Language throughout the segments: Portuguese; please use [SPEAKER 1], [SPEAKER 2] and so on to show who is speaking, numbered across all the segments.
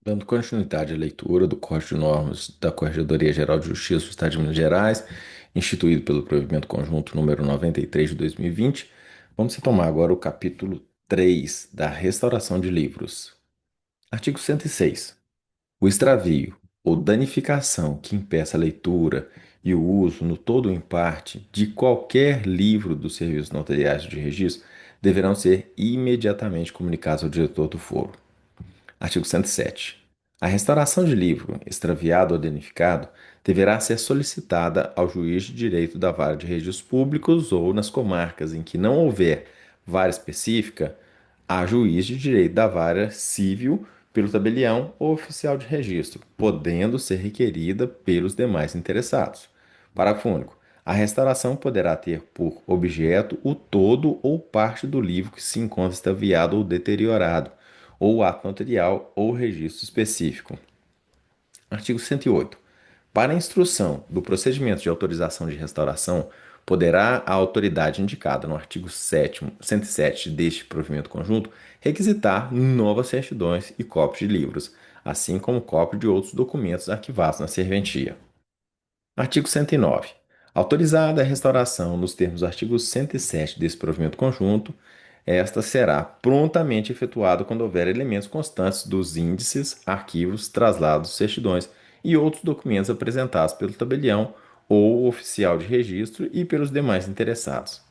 [SPEAKER 1] Dando continuidade à leitura do Código de Normas da Corregedoria Geral de Justiça do Estado de Minas Gerais, instituído pelo Provimento Conjunto número 93 de 2020, vamos retomar agora o capítulo 3 da restauração de livros. Artigo 106. O extravio ou danificação que impeça a leitura e o uso, no todo ou em parte, de qualquer livro dos serviços notariais de registro deverão ser imediatamente comunicados ao diretor do foro. Artigo 107. A restauração de livro extraviado ou danificado deverá ser solicitada ao juiz de direito da vara de registros públicos ou, nas comarcas em que não houver vara específica, a juiz de direito da vara civil pelo tabelião ou oficial de registro, podendo ser requerida pelos demais interessados. Parágrafo único. A restauração poderá ter por objeto o todo ou parte do livro que se encontra extraviado ou deteriorado, ou ato notarial ou registro específico. Artigo 108. Para a instrução do procedimento de autorização de restauração, poderá a autoridade indicada no artigo 7º, 107 deste provimento conjunto requisitar novas certidões e cópias de livros, assim como cópia de outros documentos arquivados na serventia. Artigo 109. Autorizada a restauração nos termos do artigo 107 desse provimento conjunto, esta será prontamente efetuada quando houver elementos constantes dos índices, arquivos, traslados, certidões e outros documentos apresentados pelo tabelião ou oficial de registro e pelos demais interessados.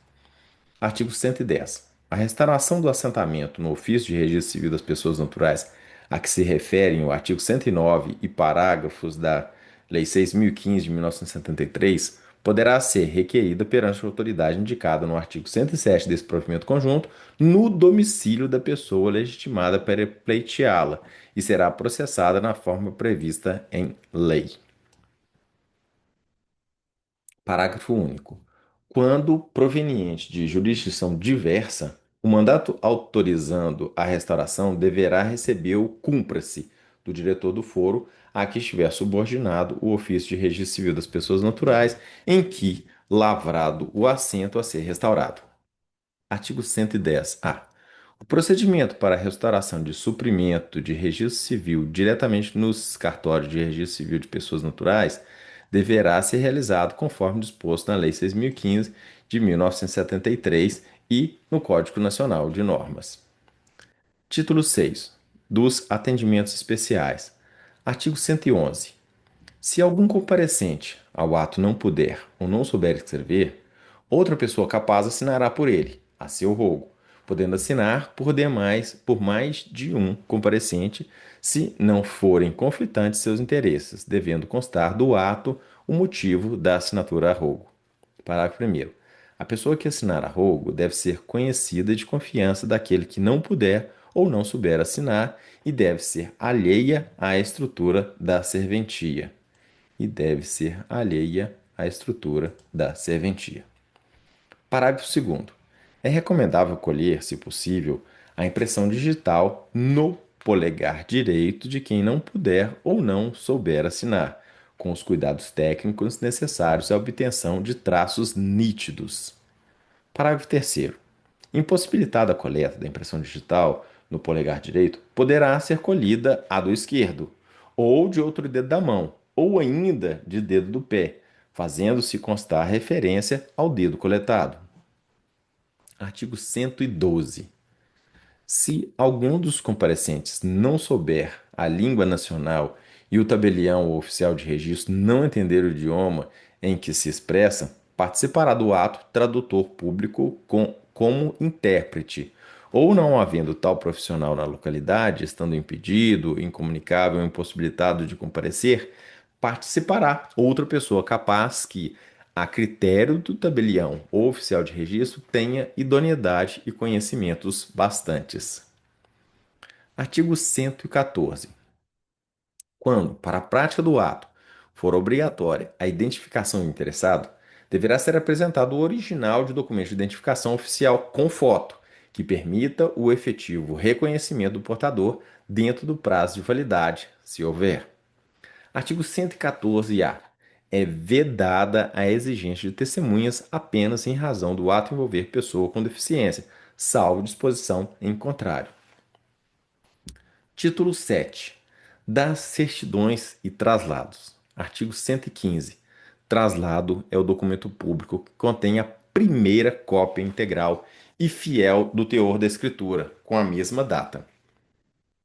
[SPEAKER 1] Artigo 110. A restauração do assentamento no ofício de registro civil das pessoas naturais a que se referem o artigo 109 e parágrafos da Lei 6.015 de 1973 poderá ser requerida perante a autoridade indicada no artigo 107 desse provimento conjunto no domicílio da pessoa legitimada para pleiteá-la e será processada na forma prevista em lei. Parágrafo único. Quando proveniente de jurisdição diversa, o mandato autorizando a restauração deverá receber o cúmplice do diretor do foro a que estiver subordinado o ofício de registro civil das pessoas naturais em que lavrado o assento a ser restaurado. Artigo 110-A. O procedimento para a restauração de suprimento de registro civil diretamente nos cartórios de registro civil de pessoas naturais deverá ser realizado conforme disposto na Lei 6.015 de 1973 e no Código Nacional de Normas. Título 6. Dos atendimentos especiais. Artigo 111. Se algum comparecente ao ato não puder ou não souber escrever, outra pessoa capaz assinará por ele, a seu rogo, podendo assinar por mais de um comparecente, se não forem conflitantes seus interesses, devendo constar do ato o motivo da assinatura a rogo. Parágrafo 1º. A pessoa que assinar a rogo deve ser conhecida de confiança daquele que não puder ou não souber assinar e deve ser alheia à estrutura da serventia Parágrafo 2º. É recomendável colher, se possível, a impressão digital no polegar direito de quem não puder ou não souber assinar, com os cuidados técnicos necessários à obtenção de traços nítidos. Parágrafo 3º. Impossibilitada a coleta da impressão digital no polegar direito, poderá ser colhida a do esquerdo, ou de outro dedo da mão, ou ainda de dedo do pé, fazendo-se constar referência ao dedo coletado. Artigo 112. Se algum dos comparecentes não souber a língua nacional e o tabelião ou oficial de registro não entender o idioma em que se expressa, participará do ato tradutor público como intérprete, ou não havendo tal profissional na localidade, estando impedido, incomunicável ou impossibilitado de comparecer, participará outra pessoa capaz que, a critério do tabelião ou oficial de registro, tenha idoneidade e conhecimentos bastantes. Artigo 114. Quando, para a prática do ato, for obrigatória a identificação do interessado, deverá ser apresentado o original de documento de identificação oficial com foto, que permita o efetivo reconhecimento do portador dentro do prazo de validade, se houver. Artigo 114-A. É vedada a exigência de testemunhas apenas em razão do ato envolver pessoa com deficiência, salvo disposição em contrário. Título 7. das certidões e traslados. Artigo 115. Traslado é o documento público que contém a primeira cópia integral e fiel do teor da escritura, com a mesma data.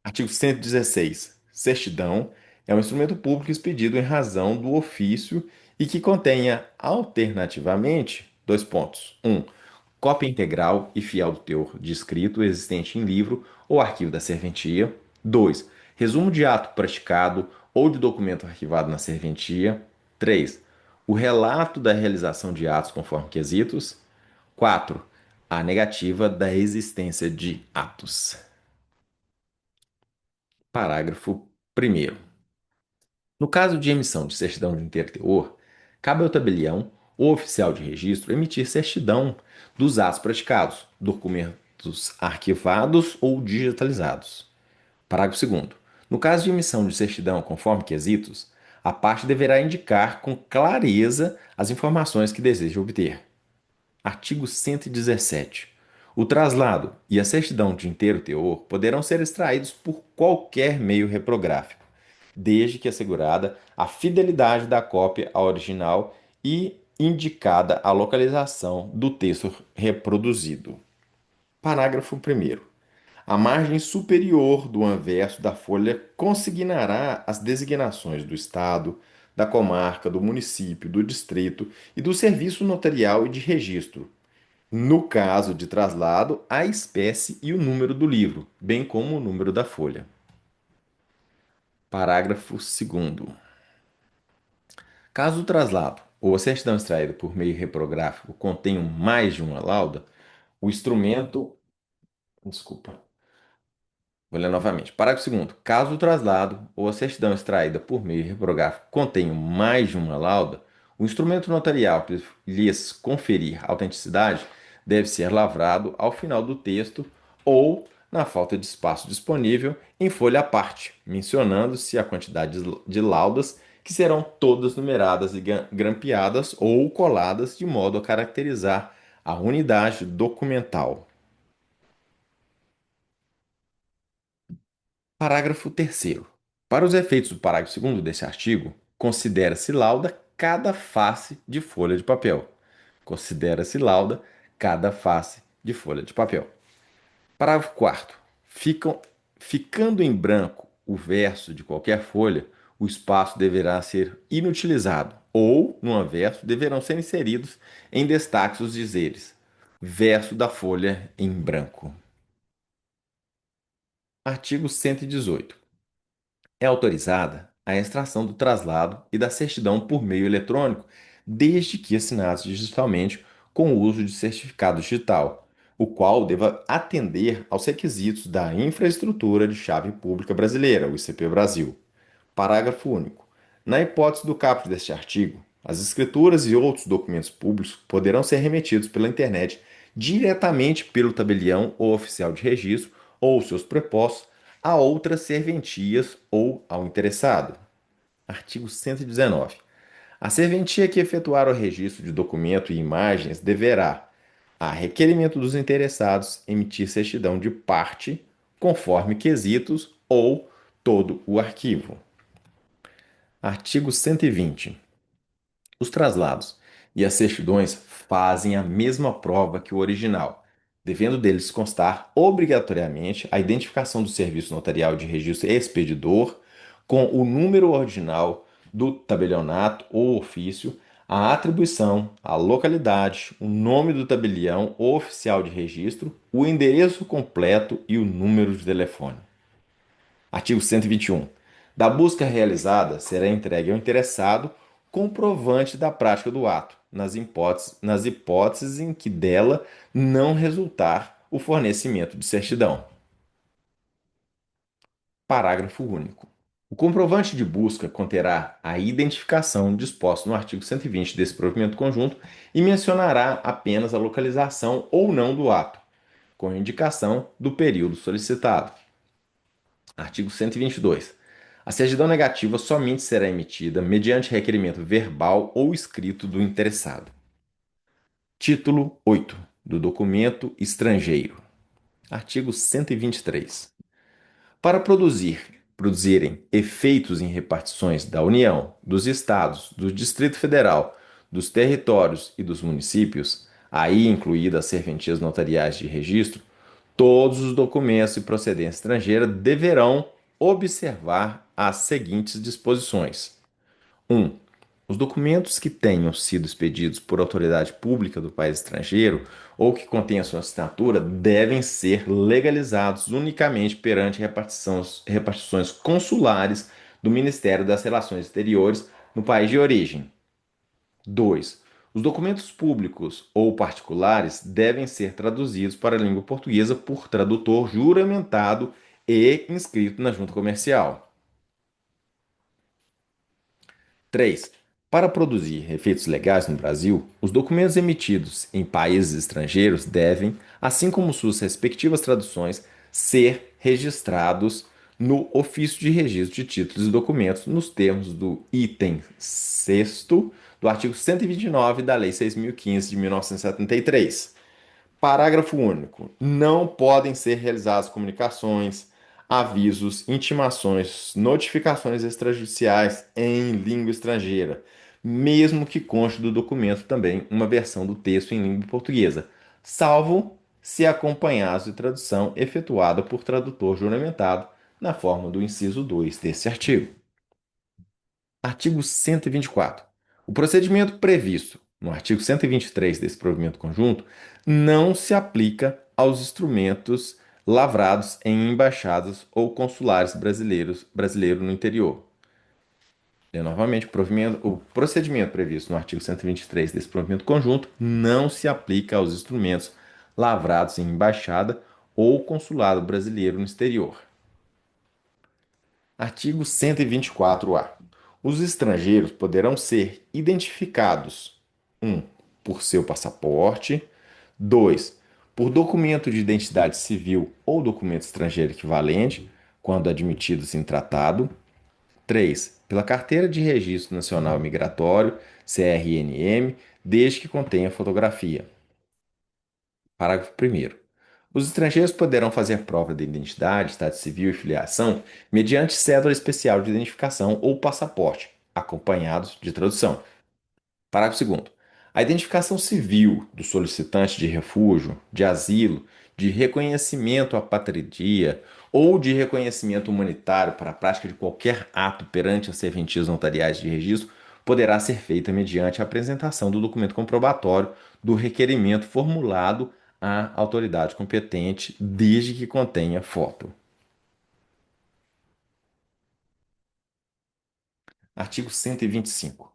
[SPEAKER 1] Artigo 116. Certidão é um instrumento público expedido em razão do ofício e que contenha alternativamente dois pontos. 1. Cópia integral e fiel do teor de escrito existente em livro ou arquivo da serventia. 2. Resumo de ato praticado ou de documento arquivado na serventia. 3. O relato da realização de atos conforme quesitos. 4. A negativa da existência de atos. Parágrafo primeiro. No caso de emissão de certidão de inteiro teor, cabe ao tabelião ou oficial de registro emitir certidão dos atos praticados, documentos arquivados ou digitalizados. Parágrafo segundo. No caso de emissão de certidão conforme quesitos, a parte deverá indicar com clareza as informações que deseja obter. Artigo 117. O traslado e a certidão de inteiro teor poderão ser extraídos por qualquer meio reprográfico, desde que assegurada a fidelidade da cópia ao original e indicada a localização do texto reproduzido. Parágrafo 1º. A margem superior do anverso da folha consignará as designações do Estado, da comarca, do município, do distrito e do serviço notarial e de registro. No caso de traslado, a espécie e o número do livro, bem como o número da folha. Parágrafo 2º. Caso o traslado ou a certidão extraída por meio reprográfico contenham mais de uma lauda, o instrumento. Desculpa. Vou ler novamente. Parágrafo 2º. Caso o traslado ou a certidão extraída por meio reprográfico contenham mais de uma lauda, o instrumento notarial que lhes conferir autenticidade deve ser lavrado ao final do texto ou, na falta de espaço disponível, em folha à parte, mencionando-se a quantidade de laudas que serão todas numeradas e grampeadas ou coladas de modo a caracterizar a unidade documental. Parágrafo 3º. Para os efeitos do parágrafo 2º deste artigo, considera-se lauda cada face de folha de papel. Considera-se lauda cada face de folha de papel. Parágrafo 4º. Ficando em branco o verso de qualquer folha, o espaço deverá ser inutilizado ou, no anverso, deverão ser inseridos em destaques os dizeres verso da folha em branco. Artigo 118. É autorizada a extração do traslado e da certidão por meio eletrônico, desde que assinados digitalmente com o uso de certificado digital, o qual deva atender aos requisitos da Infraestrutura de Chave Pública Brasileira, o ICP Brasil. Parágrafo único. Na hipótese do caput deste artigo, as escrituras e outros documentos públicos poderão ser remetidos pela internet diretamente pelo tabelião ou oficial de registro ou seus prepostos a outras serventias ou ao interessado. Artigo 119. A serventia que efetuar o registro de documento e imagens deverá, a requerimento dos interessados, emitir certidão de parte, conforme quesitos ou todo o arquivo. Artigo 120. Os traslados e as certidões fazem a mesma prova que o original, devendo deles constar obrigatoriamente a identificação do serviço notarial de registro expedidor com o número ordinal do tabelionato ou ofício, a atribuição, a localidade, o nome do tabelião ou oficial de registro, o endereço completo e o número de telefone. Artigo 121. Da busca realizada será entregue ao interessado comprovante da prática do ato, nas hipóteses em que dela não resultar o fornecimento de certidão. Parágrafo único. O comprovante de busca conterá a identificação disposta no artigo 120 desse provimento conjunto e mencionará apenas a localização ou não do ato, com a indicação do período solicitado. Artigo 122. A certidão negativa somente será emitida mediante requerimento verbal ou escrito do interessado. Título 8 do documento estrangeiro. Artigo 123. Para produzir produzirem efeitos em repartições da União, dos Estados, do Distrito Federal, dos territórios e dos municípios, aí incluídas as serventias notariais de registro, todos os documentos de procedência estrangeira deverão observar as seguintes disposições: 1. Os documentos que tenham sido expedidos por autoridade pública do país estrangeiro ou que contenham sua assinatura devem ser legalizados unicamente perante repartições consulares do Ministério das Relações Exteriores no país de origem. 2. Os documentos públicos ou particulares devem ser traduzidos para a língua portuguesa por tradutor juramentado e inscrito na junta comercial. 3. Para produzir efeitos legais no Brasil, os documentos emitidos em países estrangeiros devem, assim como suas respectivas traduções, ser registrados no Ofício de Registro de Títulos e Documentos nos termos do item 6º do artigo 129 da Lei 6.015 de 1973. Parágrafo único. Não podem ser realizadas comunicações, avisos, intimações, notificações extrajudiciais em língua estrangeira, mesmo que conste do documento também uma versão do texto em língua portuguesa, salvo se acompanhados de tradução efetuada por tradutor juramentado, na forma do inciso 2 desse artigo. Artigo 124. O procedimento previsto no artigo 123 desse provimento conjunto não se aplica aos instrumentos lavrados em embaixadas ou consulares brasileiros no interior. Novamente, o procedimento previsto no artigo 123 desse provimento conjunto não se aplica aos instrumentos lavrados em embaixada ou consulado brasileiro no exterior. Artigo 124-A. Os estrangeiros poderão ser identificados: 1. Por seu passaporte. 2. Por documento de identidade civil ou documento estrangeiro equivalente, quando admitidos em tratado. 3. Pela Carteira de Registro Nacional Migratório, CRNM, desde que contenha fotografia. Parágrafo 1º. Os estrangeiros poderão fazer prova de identidade, estado civil e filiação mediante cédula especial de identificação ou passaporte, acompanhados de tradução. Parágrafo 2º. A identificação civil do solicitante de refúgio, de asilo, de reconhecimento apátrida ou de reconhecimento humanitário para a prática de qualquer ato perante as serventias notariais de registro poderá ser feita mediante a apresentação do documento comprobatório do requerimento formulado à autoridade competente, desde que contenha foto. Artigo 125.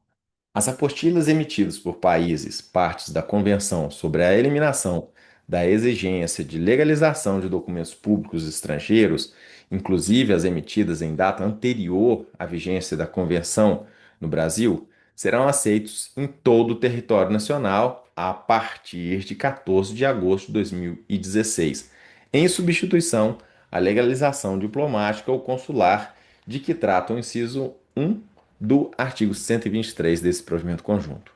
[SPEAKER 1] As apostilas emitidas por países partes da Convenção sobre a eliminação da exigência de legalização de documentos públicos estrangeiros, inclusive as emitidas em data anterior à vigência da Convenção no Brasil, serão aceitos em todo o território nacional a partir de 14 de agosto de 2016, em substituição à legalização diplomática ou consular de que trata o inciso 1 do artigo 123 desse provimento conjunto.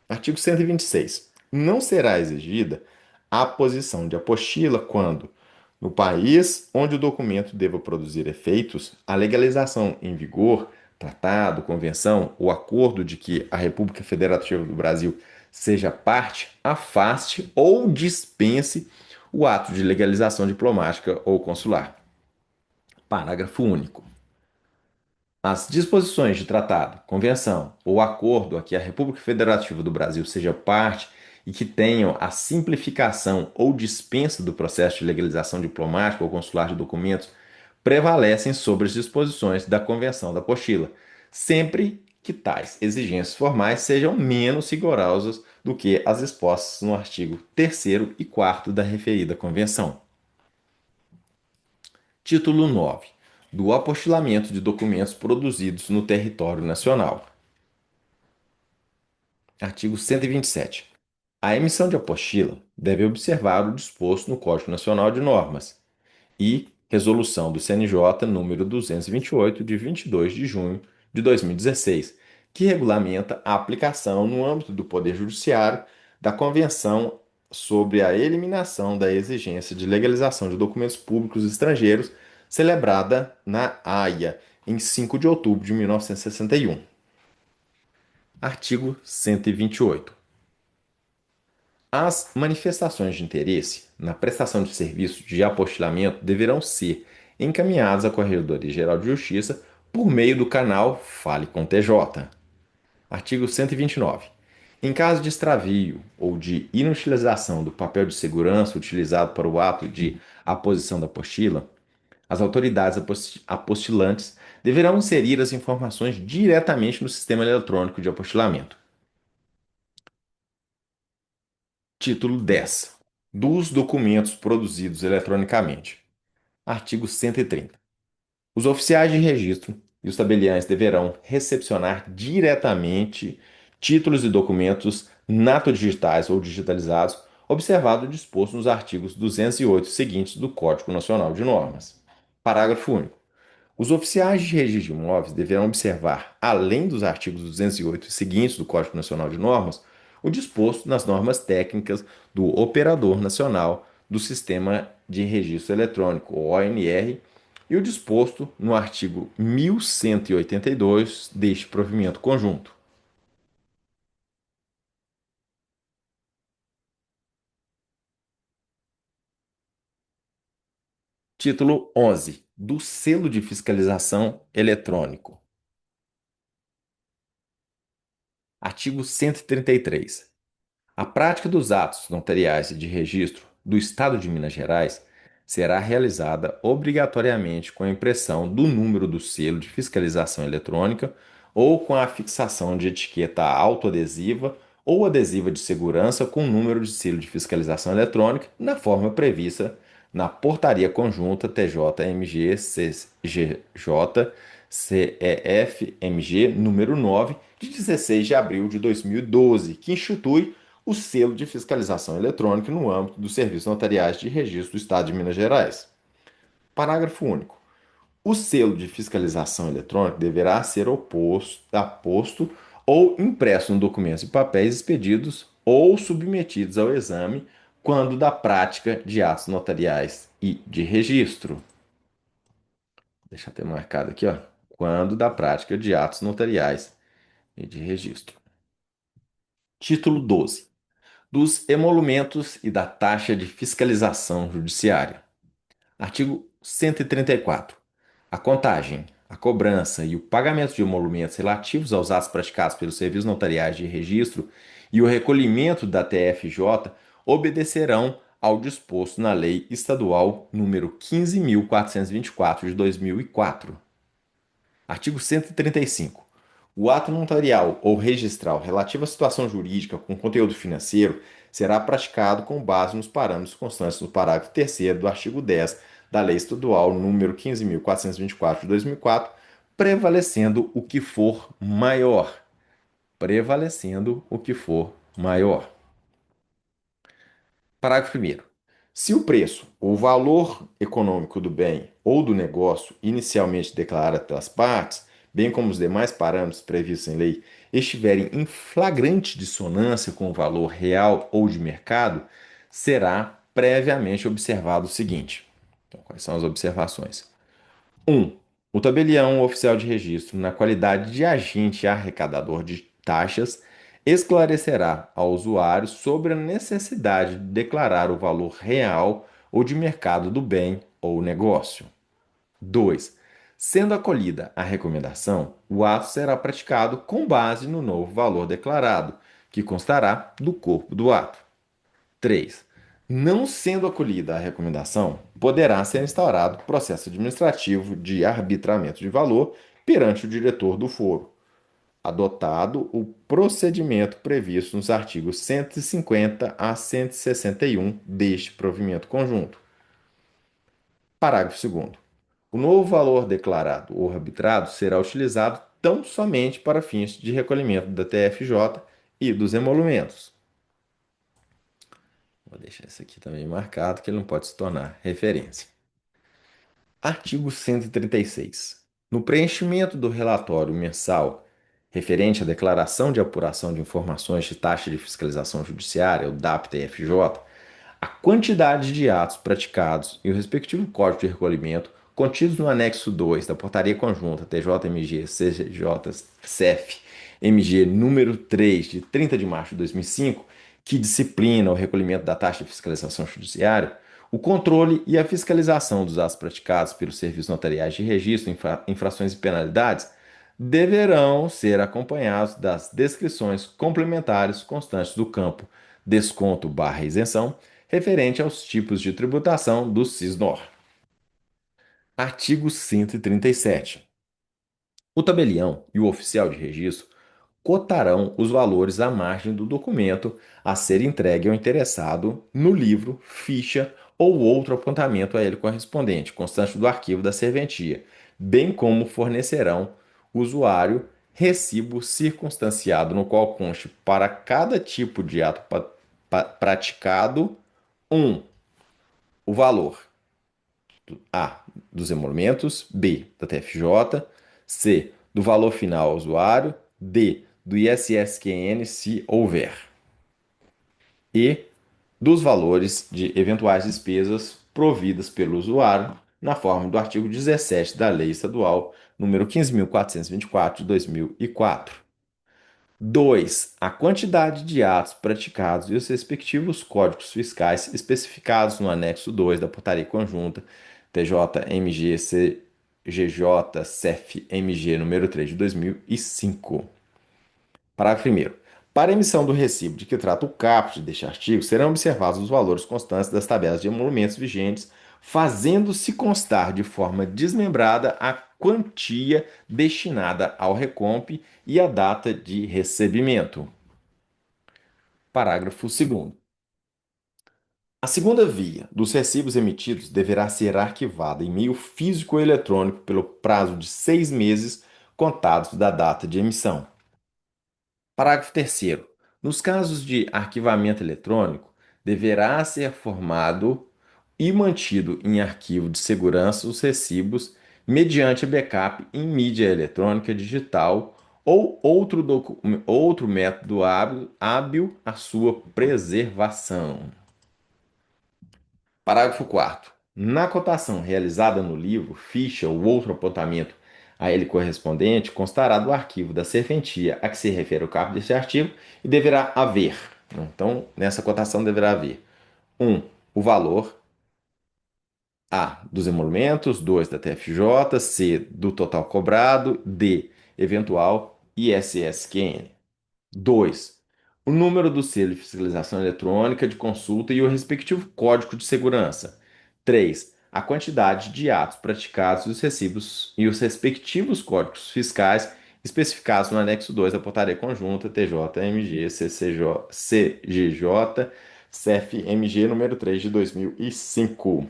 [SPEAKER 1] Artigo 126. Não será exigida a posição de apostila quando, no país onde o documento deva produzir efeitos, a legalização em vigor, tratado, convenção ou acordo de que a República Federativa do Brasil seja parte, afaste ou dispense o ato de legalização diplomática ou consular. Parágrafo único. As disposições de tratado, convenção ou acordo a que a República Federativa do Brasil seja parte e que tenham a simplificação ou dispensa do processo de legalização diplomática ou consular de documentos prevalecem sobre as disposições da Convenção da Apostila, sempre que tais exigências formais sejam menos rigorosas do que as expostas no artigo 3º e 4º da referida Convenção. Título 9. Do apostilamento de documentos produzidos no território nacional. Artigo 127. A emissão de apostila deve observar o disposto no Código Nacional de Normas e Resolução do CNJ número 228, de 22 de junho de 2016, que regulamenta a aplicação no âmbito do Poder Judiciário da Convenção sobre a eliminação da exigência de legalização de documentos públicos estrangeiros celebrada na Haia, em 5 de outubro de 1961. Artigo 128. As manifestações de interesse na prestação de serviço de apostilamento deverão ser encaminhadas à Corregedoria Geral de Justiça por meio do canal Fale com TJ. Artigo 129. Em caso de extravio ou de inutilização do papel de segurança utilizado para o ato de aposição da apostila, as autoridades apostilantes deverão inserir as informações diretamente no sistema eletrônico de apostilamento. Título 10. Dos documentos produzidos eletronicamente. Artigo 130. Os oficiais de registro e os tabeliães deverão recepcionar diretamente títulos e documentos natodigitais ou digitalizados, observado o disposto nos artigos 208 seguintes do Código Nacional de Normas. Parágrafo único. Os oficiais de registro de imóveis deverão observar, além dos artigos 208 e seguintes do Código Nacional de Normas, o disposto nas normas técnicas do Operador Nacional do Sistema de Registro Eletrônico, o ONR, e o disposto no artigo 1182 deste provimento conjunto. Título 11. Do selo de fiscalização eletrônico. Artigo 133. A prática dos atos notariais e de registro do Estado de Minas Gerais será realizada obrigatoriamente com a impressão do número do selo de fiscalização eletrônica ou com a fixação de etiqueta autoadesiva ou adesiva de segurança com o número de selo de fiscalização eletrônica na forma prevista na Portaria Conjunta TJ-MG CGJ CEF-MG número 9 de 16 de abril de 2012, que institui o selo de fiscalização eletrônica no âmbito dos serviços notariais de registro do Estado de Minas Gerais. Parágrafo único. O selo de fiscalização eletrônica deverá ser aposto ou impresso em documentos e papéis expedidos ou submetidos ao exame quando da prática de atos notariais e de registro. Deixa eu ter marcado aqui, ó. Quando da prática de atos notariais e de registro. Título 12. Dos emolumentos e da taxa de fiscalização judiciária. Artigo 134. A contagem, a cobrança e o pagamento de emolumentos relativos aos atos praticados pelos serviços notariais de registro e o recolhimento da TFJ obedecerão ao disposto na Lei Estadual número 15.424 de 2004. Artigo 135. O ato notarial ou registral relativo à situação jurídica com conteúdo financeiro será praticado com base nos parâmetros constantes no parágrafo 3º do artigo 10 da Lei Estadual número 15.424 de 2004, prevalecendo o que for maior. Prevalecendo o que for maior. Parágrafo 1º. Se o preço ou valor econômico do bem ou do negócio inicialmente declarado pelas partes, bem como os demais parâmetros previstos em lei, estiverem em flagrante dissonância com o valor real ou de mercado, será previamente observado o seguinte. Então, quais são as observações? 1. O tabelião ou oficial de registro, na qualidade de agente arrecadador de taxas, esclarecerá ao usuário sobre a necessidade de declarar o valor real ou de mercado do bem ou negócio. 2. Sendo acolhida a recomendação, o ato será praticado com base no novo valor declarado, que constará do corpo do ato. 3. Não sendo acolhida a recomendação, poderá ser instaurado processo administrativo de arbitramento de valor perante o diretor do foro, adotado o procedimento previsto nos artigos 150 a 161 deste provimento conjunto. Parágrafo 2º. O novo valor declarado ou arbitrado será utilizado tão somente para fins de recolhimento da TFJ e dos emolumentos. Vou deixar isso aqui também marcado, que ele não pode se tornar referência. Artigo 136. No preenchimento do relatório mensal referente à declaração de apuração de informações de taxa de fiscalização judiciária, o DAP-TFJ, a quantidade de atos praticados e o respectivo código de recolhimento contidos no anexo 2 da Portaria Conjunta TJ-MG CJ-CF-MG número 3 de 30 de março de 2005, que disciplina o recolhimento da taxa de fiscalização judiciária, o controle e a fiscalização dos atos praticados pelos serviços notariais de registro, infrações e penalidades deverão ser acompanhados das descrições complementares constantes do campo desconto/isenção referente aos tipos de tributação do SISNOR. Artigo 137. O tabelião e o oficial de registro cotarão os valores à margem do documento a ser entregue ao interessado no livro, ficha ou outro apontamento a ele correspondente, constante do arquivo da serventia, bem como fornecerão o usuário recibo circunstanciado no qual conste para cada tipo de ato praticado 1. O valor A. Dos emolumentos, B. Da TFJ, C. Do valor final ao usuário, D. Do ISSQN, se houver, e dos valores de eventuais despesas providas pelo usuário na forma do artigo 17 da Lei Estadual número 15.424 de 2004. 2. A quantidade de atos praticados e os respectivos códigos fiscais especificados no anexo 2 da Portaria Conjunta TJ-MG CGJ-CEF-MG número 3 de 2005. Parágrafo 1º. Para a emissão do recibo de que trata o caput deste artigo, serão observados os valores constantes das tabelas de emolumentos vigentes, fazendo-se constar de forma desmembrada a quantia destinada ao recompe e a data de recebimento. Parágrafo 2º. A segunda via dos recibos emitidos deverá ser arquivada em meio físico ou eletrônico pelo prazo de 6 meses contados da data de emissão. Parágrafo 3º. Nos casos de arquivamento eletrônico, deverá ser formado e mantido em arquivo de segurança os recibos mediante backup em mídia eletrônica digital ou outro método hábil à sua preservação. Parágrafo 4º. Na cotação realizada no livro, ficha ou outro apontamento a ele correspondente, constará do arquivo da serventia a que se refere o caput deste artigo e deverá haver. Então, nessa cotação deverá haver 1. O valor A. Dos emolumentos, 2. Da TFJ, C. Do total cobrado, D. Eventual ISSQN. 2. O número do selo de fiscalização eletrônica de consulta e o respectivo código de segurança. 3. A quantidade de atos praticados e os respectivos códigos fiscais especificados no anexo 2 da Portaria Conjunta TJ-MG CGJ CF-MG número 3 de 2005.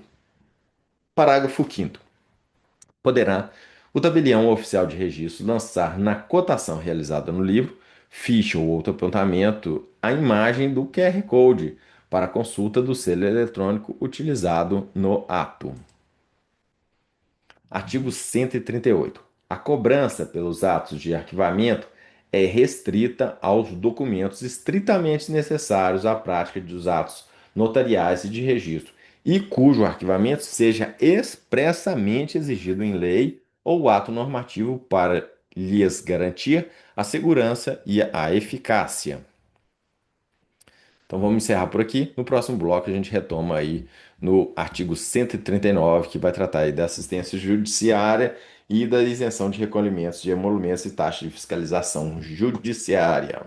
[SPEAKER 1] Parágrafo 5º. Poderá o tabelião oficial de registro lançar na cotação realizada no livro, ficha ou outro apontamento a imagem do QR Code para consulta do selo eletrônico utilizado no ato. Artigo 138. A cobrança pelos atos de arquivamento é restrita aos documentos estritamente necessários à prática dos atos notariais e de registro, e cujo arquivamento seja expressamente exigido em lei ou ato normativo para lhes garantir a segurança e a eficácia. Então vamos encerrar por aqui. No próximo bloco a gente retoma aí no artigo 139, que vai tratar aí da assistência judiciária e da isenção de recolhimentos de emolumentos e taxas de fiscalização judiciária.